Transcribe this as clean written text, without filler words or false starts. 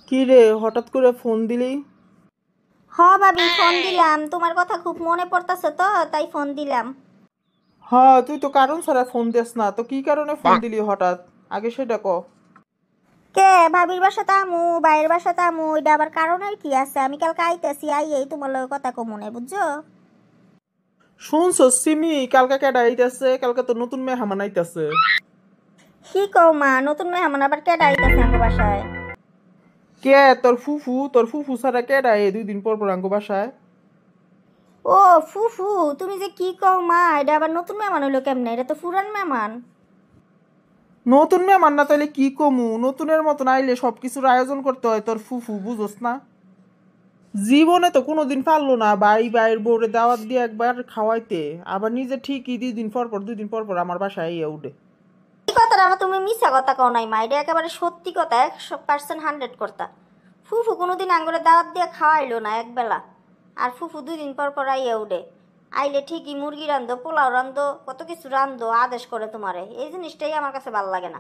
কি রে, হঠাৎ করে ফোন দিলি? ভাবি ফোন দিলাম, তোমার কথা খুব মনে পড়তাছে তো তাই ফোন দিলাম। হ্যাঁ, তুই তো কারণ ছাড়া ফোন দিস না, তো কি কারণে ফোন দিলি হঠাৎ? আগে সেটা ক। কে ভাবির বাসাতে আমু, বাইরের বাসাতে আমু, এটা আবার কারণের কি আছে? আমি কালকে আইতেছি, এই তোমার লগে কথা কমুনে, বুঝছো? শুনছো সিমি, কালকে কেডা আইতাছে? কালকে তো নতুন মেহমান আইতাছে। কি কও মা, নতুন মেহমান আবার কেডা আইতাছে আঙ্গ বাসায়? কে? তোর ফুফু ছাড়া কেডা এ 2 দিন পর পর আঙ্গো বাসায়? ও ফুফু, তুমি যে কি কও মা, এটা আবার নতুন মেহমান হইলো কেমনে? এটা তো পুরান মেহমান। নতুন মেহমান না তাইলে কি কমু? নতুনের মতন আইলে সবকিছুর আয়োজন করতে হয়, তোর ফুফু বুঝোস না? জীবনে তো কোনোদিন পারলো না বাইরের বউরে দাওয়াত দিয়ে একবার খাওয়াইতে, আবার নিজে ঠিকই 2 দিন পর পর আমার বাসায় আইয়া উঠে। এই কথাটা না, তুমি মিছা কথা কও নাই মা, এটা একেবারে সত্যি কথা, 100% 100 কথা। ফুফু কোনোদিন আঙ্গুরে দাওয়াত দিয়ে খাওয়াইলো না একবেলা। আর ফুফু 2 দিন পর পর আইয়া উঠে। আইলে ঠিকই মুরগি রান্ধো, পোলাও রান্ধো, কত কিছু রান্ধো, আদেশ করে তোমারে। এই জিনিসটাই আমার কাছে ভালো লাগে না।